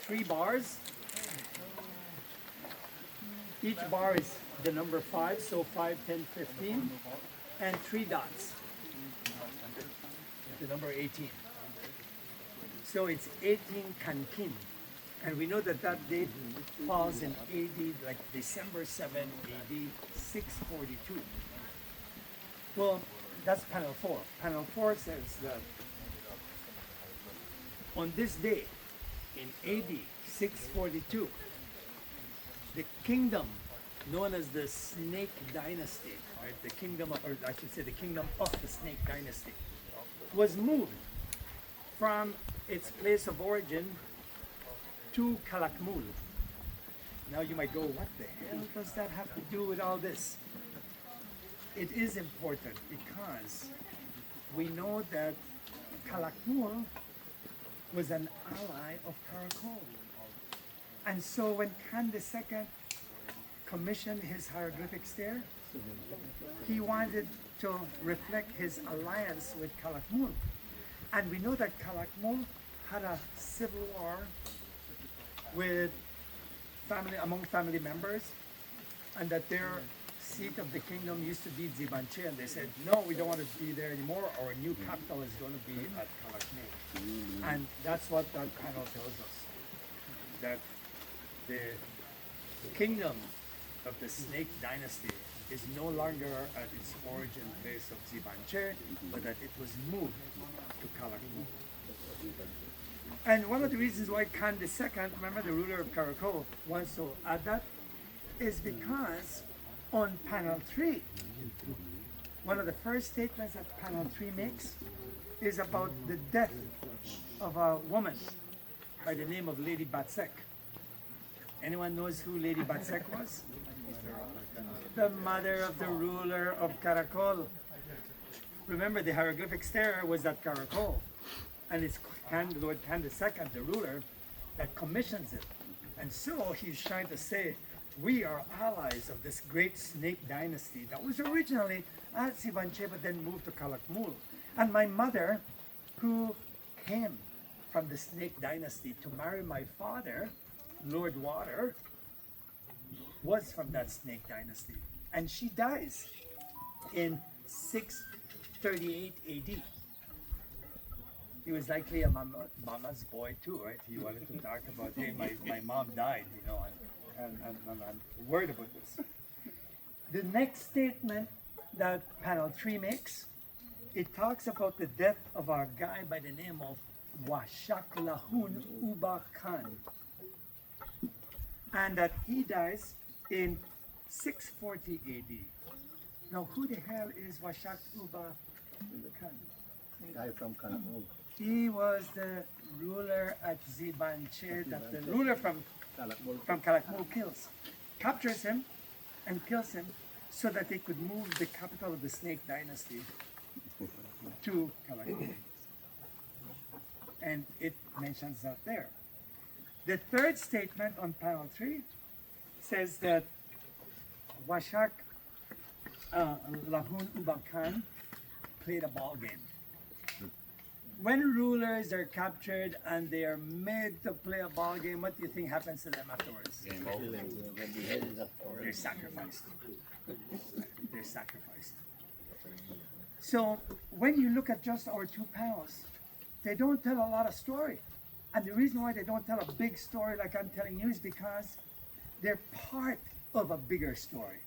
3 bars. Each bar is the number 5, so 5, 10, 15, and 3 dots, the number 18. So it's 18 Kankin. And we know that that date falls in AD, like December 7, AD 642. Well, that's panel 4. Panel 4 says that on this day, in AD 642, the kingdom known as the Snake Dynasty, right? The kingdom, or I should say the kingdom of the Snake Dynasty, was moved from its place of origin to Calakmul. Now you might go, what the hell does that have to do with all this? It is important because we know that Calakmul was an ally of Karakol. And so when Khan II commissioned his hieroglyphics there, he wanted to reflect his alliance with Calakmul. And we know that Calakmul had a civil war with among family members, and that their seat of the kingdom used to be Zibanche, and they said, no, we don't want to be there anymore. Our new capital is going to be at Calakmul. And that's what that panel tells us, that the kingdom of the Snake Dynasty is no longer at its origin place of Zibanche, but that it was moved to Calakmul. And one of the reasons why Khan II, remember the ruler of Karakol, wants to add that, is because on panel 3, one of the first statements that panel 3 makes is about the death of a woman by the name of Lady Batsek. Anyone knows who Lady Batsek was? The mother of the ruler of Karakol. Remember, the hieroglyphic stair was at Karakol, and it's Lord Khan II, the ruler, that commissions it. And so he's trying to say, we are allies of this great Snake Dynasty that was originally at Zibanche but then moved to Calakmul. And my mother, who came from the Snake Dynasty to marry my father, Lord Water, was from that Snake Dynasty. And she dies in 638 AD. He was likely a mama's boy too, right? He wanted to talk about, hey, my mom died, you know, and I'm worried about this. The next statement that panel 3 makes, it talks about the death of a guy by the name of Washak Lahun Uba Khan. And that he dies in 640 AD. Now, who the hell is Washak Uba Khan? Guy from Kanamul. He was the ruler at Zibanche that the ruler from Kalakmul. Calakmul captures him and kills him so that they could move the capital of the Snake Dynasty to Calakmul. And it mentions that there. The third statement on panel 3 says that Washak Lahun Uba Khan played a ball game. When rulers are captured and they are made to play a ball game, what do you think happens to them afterwards? They're sacrificed. They're sacrificed. So when you look at just our 2 panels, they don't tell a lot of story. And the reason why they don't tell a big story like I'm telling you is because they're part of a bigger story.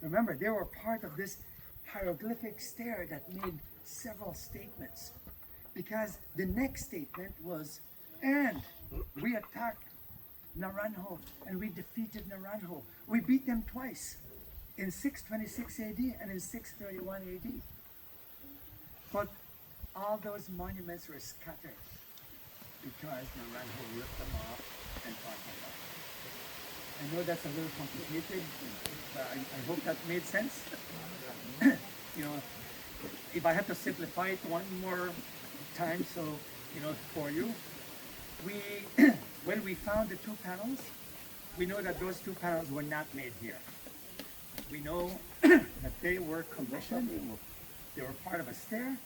Remember, they were part of this hieroglyphic stair that made several statements. Because the next statement was, and we attacked Naranjo and we defeated Naranjo. We beat them twice, in 626 AD and in 631 AD. But all those monuments were scattered because Naranjo ripped them off and fought them off. I know that's a little complicated, but I hope that made sense. You know, if I have to simplify it one more time, so you know, for you, when we found the 2 panels, we know that those 2 panels were not made here. We know that they were commissioned. They were part of a stair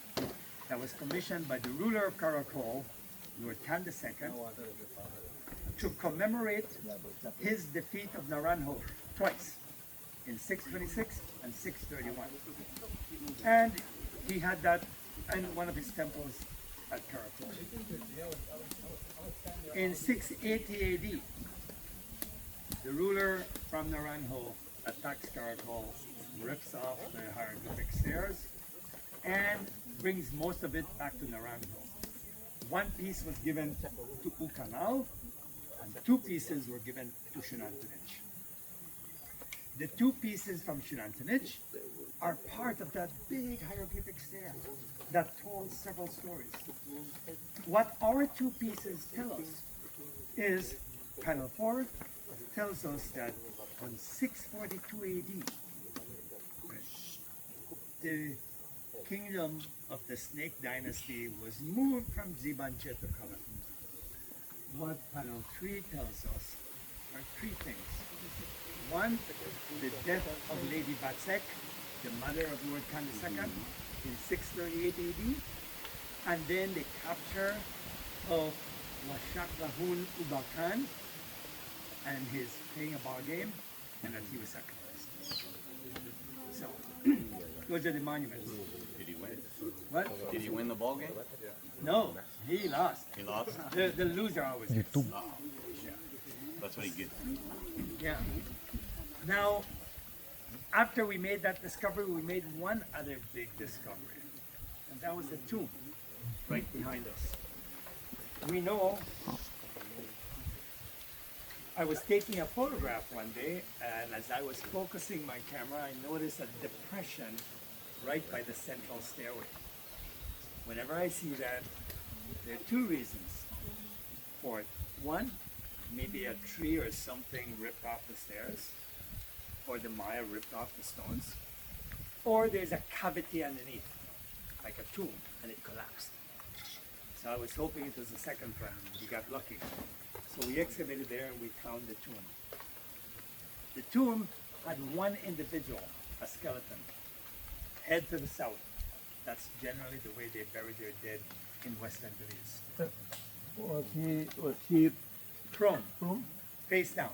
that was commissioned by the ruler of Karakol, Lord Khan II, to commemorate his defeat of Naranjo twice, in 626 and 631. And he had that in one of his temples at Caracol. In 680 AD, the ruler from Naranjo attacks Caracol, rips off the hieroglyphic stairs, and brings most of it back to Naranjo. One piece was given to Ucanal, and 2 pieces were given to Xunantunich. The 2 pieces from Xunantunich are part of that big hieroglyphic stair that told several stories. What our 2 pieces tell us is panel 4 tells us that on 642 AD, the kingdom of the Snake Dynasty was moved from Zibanche to Calakmul. What panel 3 tells us are 3 things. One, the death of Lady Batsek, the mother of Lord Khan II, in 638 AD, and then the capture of Washak Rahul Ubakan and his playing a ball game, and that he was sacrificed. So, those are the monuments. Did he win? What? Did he win the ball game? No, he lost. He lost? The loser always wins. That's what he gets. Yeah. Now, after we made that discovery, we made one other big discovery, and that was the tomb right behind us. We know, I was taking a photograph one day, and as I was focusing my camera, I noticed a depression right by the central stairway. Whenever I see that, there are 2 reasons for it. One, maybe a tree or something ripped off the stairs, or the Maya ripped off the stones, or there's a cavity underneath, like a tomb, and it collapsed. So I was hoping it was the second one. We got lucky. So we excavated there and we found the tomb. The tomb had one individual, a skeleton, head to the south. That's generally the way they bury their dead in Western Belize. Was he Prone, from? face down.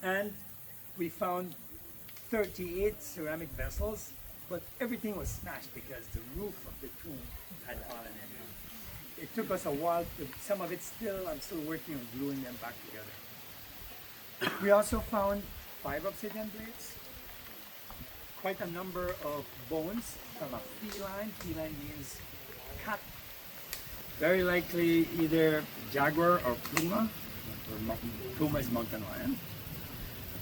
And we found 38 ceramic vessels, but everything was smashed because the roof of the tomb had fallen in. It took us a while to, some of it still, I'm still working on gluing them back together. We also found 5 obsidian blades, quite a number of bones from a feline. Feline means cat. Very likely either jaguar or puma. Puma is mountain lion.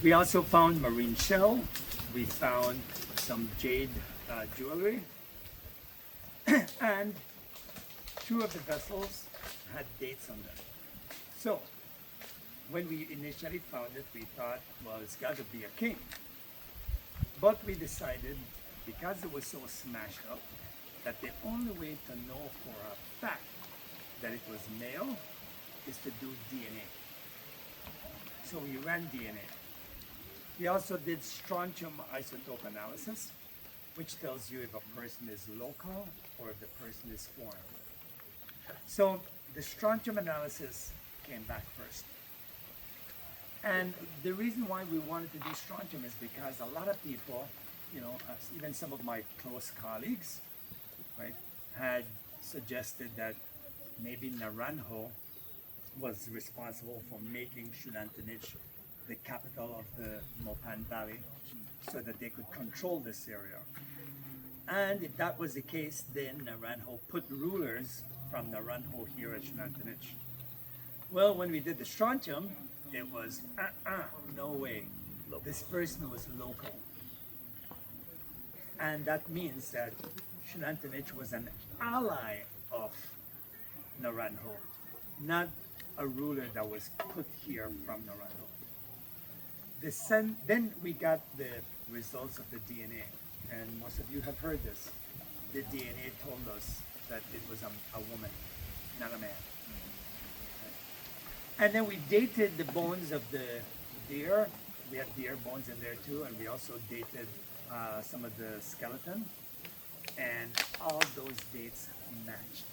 We also found marine shell. We found some jade jewelry. And 2 of the vessels had dates on them. So, when we initially found it, we thought, well, it's got to be a king. But we decided, because it was so smashed up, that the only way to know for a fact that it was male is to do DNA. So we ran DNA. We also did strontium isotope analysis, which tells you if a person is local or if the person is foreign. So the strontium analysis came back first. And the reason why we wanted to do strontium is because a lot of people, even some of my close colleagues, right, had suggested that maybe Naranjo was responsible for making Xunantunich the capital of the Mopan Valley so that they could control this area. And if that was the case, then Naranjo put rulers from Naranjo here at Xunantunich. Well, when we did the strontium, it was, no way. This person was local. And that means that Xunantunich was an ally of Naranjo, not a ruler that was put here from Naranjo. Then we got the results of the DNA, and most of you have heard this. The DNA told us that it was a woman, not a man. And then we dated the bones of the deer. We had deer bones in there too, and we also dated some of the skeleton, and all those dates matched.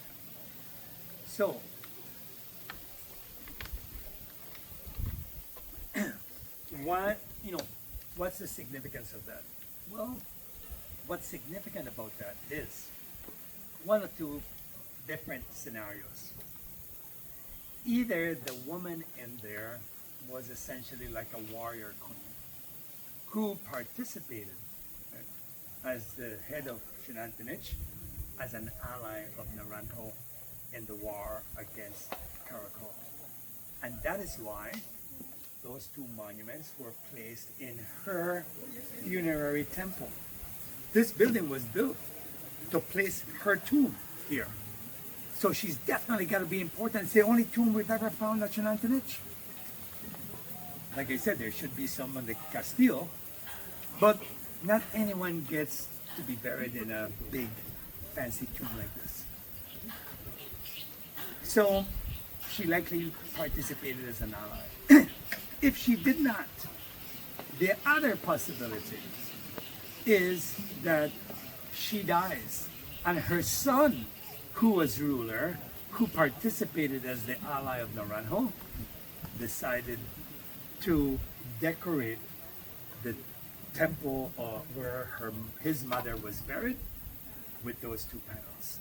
So, why, what's the significance of that? Well, what's significant about that is one or two different scenarios. Either the woman in there was essentially like a warrior queen who participated, right, as the head of Xunantunich, as an ally of Naranjo in the war against Caracol. And that is why those two monuments were placed in her funerary temple. This building was built to place her tomb here. So she's definitely got to be important. It's the only tomb we've ever found at Xunantunich. Like I said, there should be some on the Castile, but not anyone gets to be buried in a big, fancy tomb like this. So she likely participated as an ally. If she did not, the other possibility is that she dies and her son, who was ruler, who participated as the ally of Naranjo, decided to decorate the temple where his mother was buried with those two panels.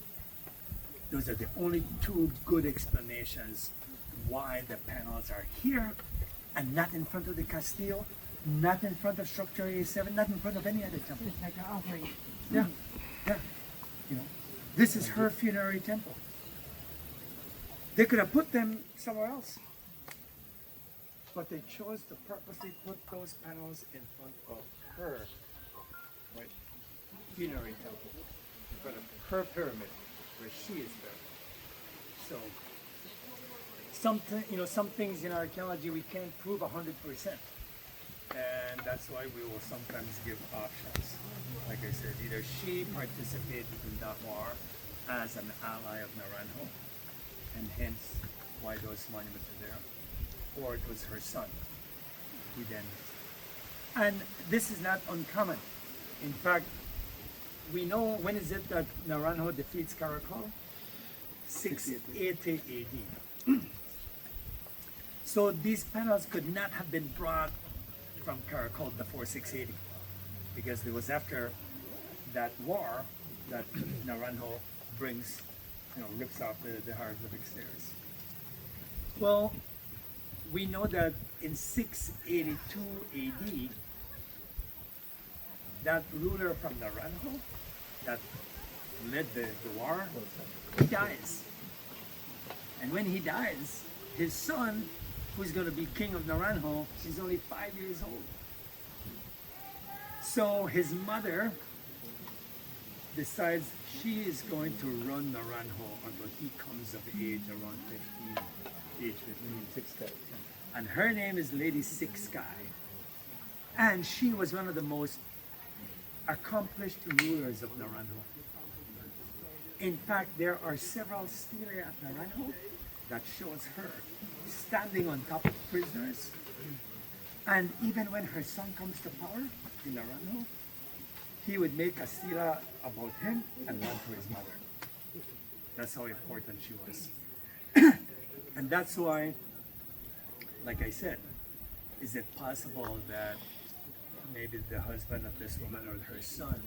Those are the only two good explanations why the panels are here and not in front of the Castile, not in front of Structure A7, not in front of any other temple. It's like an offering. Yeah, yeah. This is her funerary temple. They could have put them somewhere else, but they chose to purposely put those panels in front of her funerary temple, in front of her pyramid, where she is buried. So, some things in archaeology we can't prove 100%. And that's why we will sometimes give options. Like I said, either she participated in that war as an ally of Naranjo, and hence why those monuments are there, or it was her son who then. And this is not uncommon. In fact, we know when is it that Naranjo defeats Caracol? 680 AD. So these panels could not have been brought from Caracol before 680, because it was after that war that Naranjo brings, rips off the hieroglyphic stairs. Well, we know that in 682 AD, that ruler from Naranjo that led the war, he dies. And when he dies, his son, who's going to be king of Naranjo, is only 5 years old. So his mother decides she is going to run Naranjo until he comes of age around 15, age 15. And her name is Lady Sixsky. And she was one of the most accomplished rulers of Naranjo. In fact, there are several stelae at Naranjo that shows her standing on top of prisoners. And even when her son comes to power in Naranjo, he would make a stela about him and one for his mother. That's how important she was. And that's why, like I said, is it possible that maybe the husband of this woman or her son